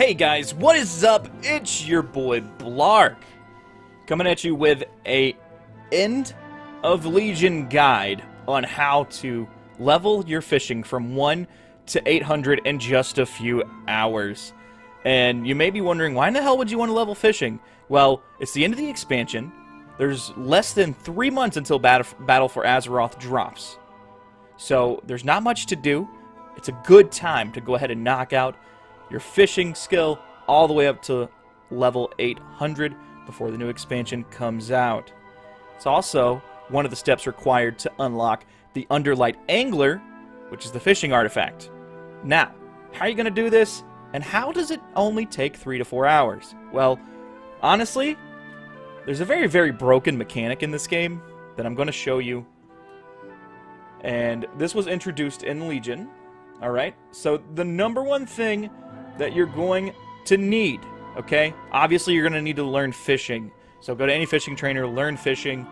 Hey guys, what is up? It's your boy Blark, coming at you with a End of Legion guide on how to level your fishing from 1 to 800 in just a few hours. And you may be wondering, why in the hell would you want to level fishing? Well, it's the end of the expansion. There's less than 3 months until Battle for Azeroth drops. So there's not much to do. It's a good time to go ahead and knock out your fishing skill all the way up to level 800 before the new expansion comes out. It's also one of the steps required to unlock the Underlight Angler, which is the fishing artifact. Now, how are you going to do this, and how does it only take 3 to 4 hours? Well, honestly, there's a very, very broken mechanic in this game that I'm going to show you. And this was introduced in Legion. Alright, so the number one thing that you're going to need, okay? Obviously, you're going to need to learn fishing. So go to any fishing trainer, learn fishing,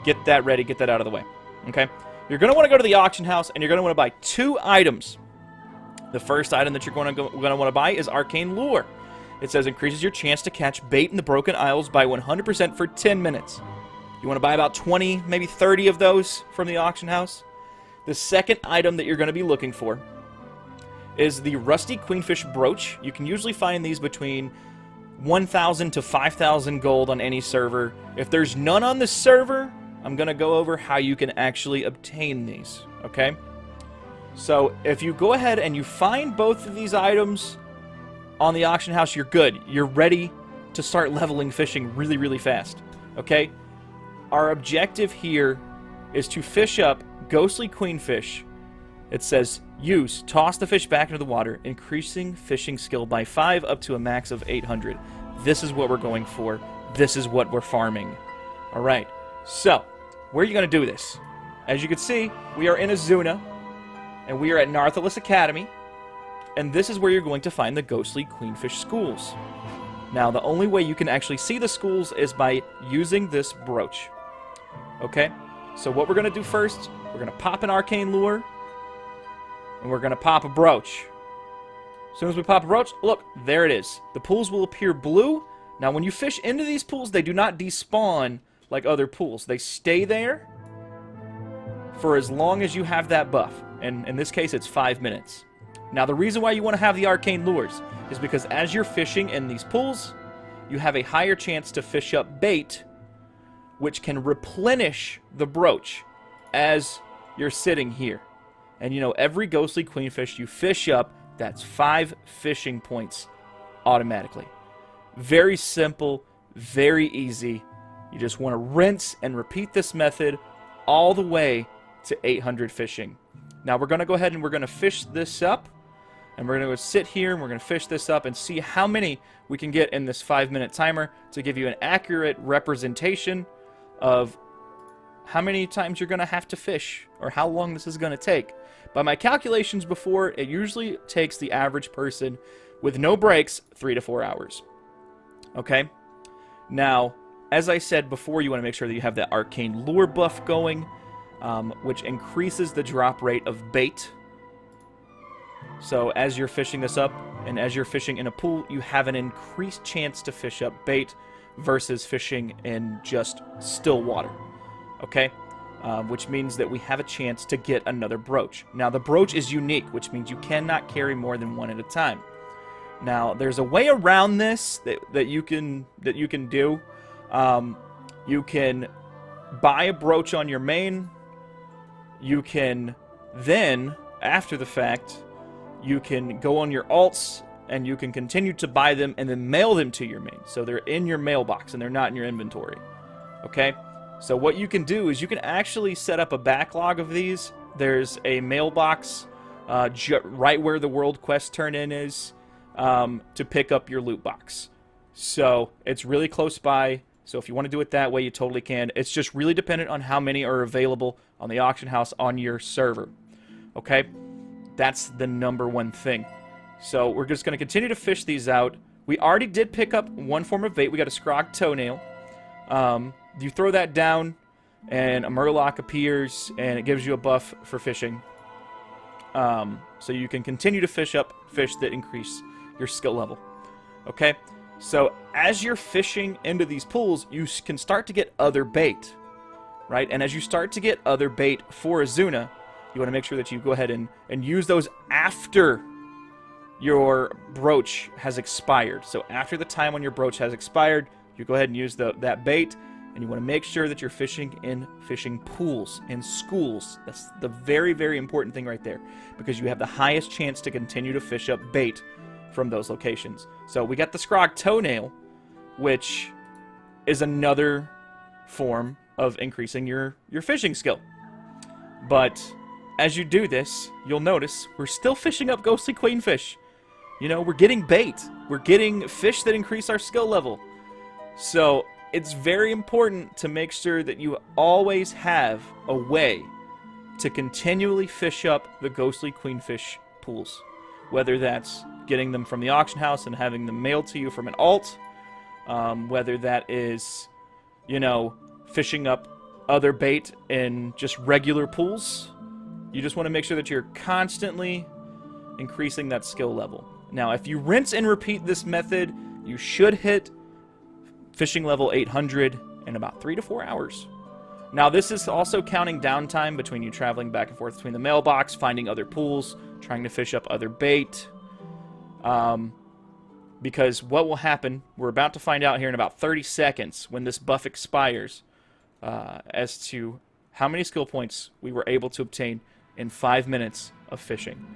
get that ready, get that out of the way, okay? You're going to want to go to the auction house, and you're going to want to buy 2 items. The first item that you're going to want to buy is Arcane Lore. It says increases your chance to catch bait in the Broken Isles by 100% for 10 minutes. You want to buy about 20, maybe 30 of those from the auction house. The second item that you're going to be looking for is the Rusty Queenfish Brooch. You can usually find these between 1,000 to 5,000 gold on any server. If there's none on the server, I'm going to go over how you can actually obtain these, okay? So if you go ahead and you find both of these items on the auction house, you're good. You're ready to start leveling fishing really, really fast, okay? Our objective here is to fish up ghostly queenfish. It says, toss the fish back into the water, increasing fishing skill by 5 up to a max of 800. This is what we're going for. This is what we're farming. Alright, so, where are you going to do this? As you can see, we are in Azuna, and we are at Narthalis Academy, and this is where you're going to find the ghostly queenfish schools. Now, the only way you can actually see the schools is by using this brooch. Okay? So what we're going to do first, we're going to pop an Arcane Lure, and we're going to pop a brooch. As soon as we pop a brooch, look, there it is. The pools will appear blue. Now, when you fish into these pools, they do not despawn like other pools. They stay there for as long as you have that buff. And in this case, it's 5 minutes. Now, the reason why you want to have the Arcane Lures is because as you're fishing in these pools, you have a higher chance to fish up bait, which can replenish the brooch as you're sitting here. And you know, every ghostly queenfish you fish up, that's 5 fishing points automatically. Very simple, very easy. You just want to rinse and repeat this method all the way to 800 fishing. Now we're going to go ahead and we're going to fish this up. And we're going to go sit here and we're going to fish this up and see how many we can get in this 5-minute timer to give you an accurate representation of how many times you're going to have to fish or how long this is going to take. By my calculations before, it usually takes the average person with no breaks 3 to 4 hours. Okay? Now, as I said before, you want to make sure that you have that Arcane Lure buff going, which increases the drop rate of bait. So as you're fishing this up and as you're fishing in a pool, you have an increased chance to fish up bait versus fishing in just still water. Okay? Which means that we have a chance to get another brooch. Now, the brooch is unique, which means you cannot carry more than 1 at a time. Now, there's a way around this that you can do. You can buy a brooch on your main. You can then, after the fact, you can go on your alts and you can continue to buy them and then mail them to your main. So they're in your mailbox and they're not in your inventory. Okay? So what you can do is you can actually set up a backlog of these. There's a mailbox right where the World Quest turn-in is to pick up your loot box. So it's really close by. So if you want to do it that way, you totally can. It's just really dependent on how many are available on the auction house on your server. Okay? That's the number one thing. So we're just going to continue to fish these out. We already did pick up one form of bait. We got a Scrog Toenail. You throw that down, and a Murloc appears, and it gives you a buff for fishing. So you can continue to fish up fish that increase your skill level. Okay? So as you're fishing into these pools, you can start to get other bait, right? And as you start to get other bait for Azuna, you want to make sure that you go ahead and use those after your brooch has expired. So after the time when your brooch has expired, you go ahead and use that bait, and you want to make sure that you're fishing in fishing pools and schools. That's the very, very important thing right there, because you have the highest chance to continue to fish up bait from those locations. So we got the Scrog Toenail, which is another form of increasing your fishing skill. But as you do this, you'll notice we're still fishing up Ghostly Queenfish. You know, we're getting bait. We're getting fish that increase our skill level. So it's very important to make sure that you always have a way to continually fish up the Ghostly Queenfish pools. Whether that's getting them from the auction house and having them mailed to you from an alt, whether that is, you know, fishing up other bait in just regular pools. You just want to make sure that you're constantly increasing that skill level. Now, if you rinse and repeat this method, you should hit fishing level 800 in about 3 to 4 hours. Now, this is also counting downtime between you traveling back and forth between the mailbox, finding other pools, trying to fish up other bait. Because what will happen, we're about to find out here in about 30 seconds when this buff expires, as to how many skill points we were able to obtain in 5 minutes of fishing.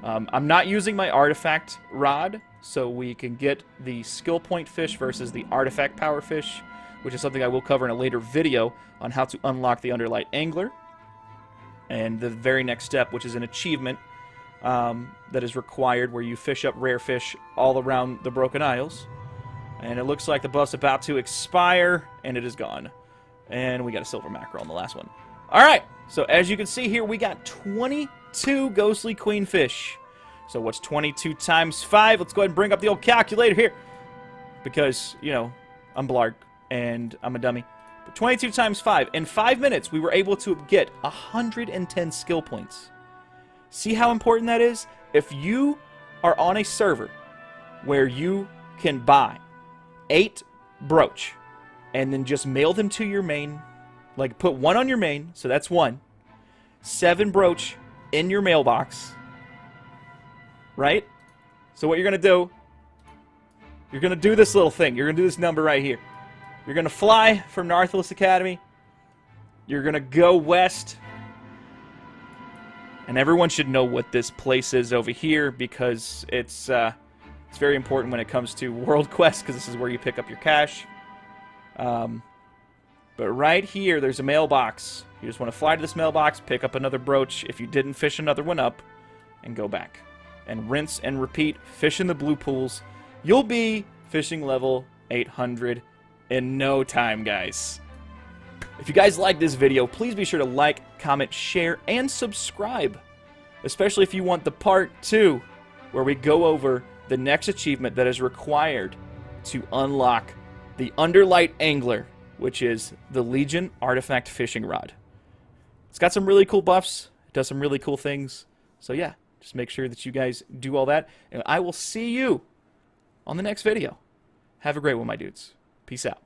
I'm not using my artifact rod, so we can get the skill point fish versus the artifact power fish, which is something I will cover in a later video on how to unlock the Underlight Angler. And the very next step, which is an achievement that is required, where you fish up rare fish all around the Broken Isles. And it looks like the buff's about to expire, and it is gone. And we got a silver mackerel on the last one. Alright, so as you can see here, we got 22 Ghostly Queenfish. So what's 22 times 5? Let's go ahead and bring up the old calculator here. Because, you know, I'm Blarg, and I'm a dummy. But 22 times 5. In 5 minutes, we were able to get 110 skill points. See how important that is? If you are on a server where you can buy 8 brooch and then just mail them to your main, like put 1 on your main, so that's 1, 7 brooch in your mailbox, right? So what you're going to do, you're going to do this little thing. You're going to do this number right here. You're going to fly from Narthalis Academy. You're going to go west. And everyone should know what this place is over here, because it's very important when it comes to World Quest, because this is where you pick up your cash. But right here, there's a mailbox. You just want to fly to this mailbox, pick up another brooch if you didn't fish another one up, and go back. And rinse and repeat, fish in the blue pools. You'll be fishing level 800 in no time, guys. If you guys like this video, please be sure to like, comment, share, and subscribe. Especially if you want the part 2, where we go over the next achievement that is required to unlock the Underlight Angler, which is the Legion Artifact Fishing Rod. It's got some really cool buffs. It does some really cool things. So yeah, just make sure that you guys do all that. And I will see you on the next video. Have a great one, my dudes. Peace out.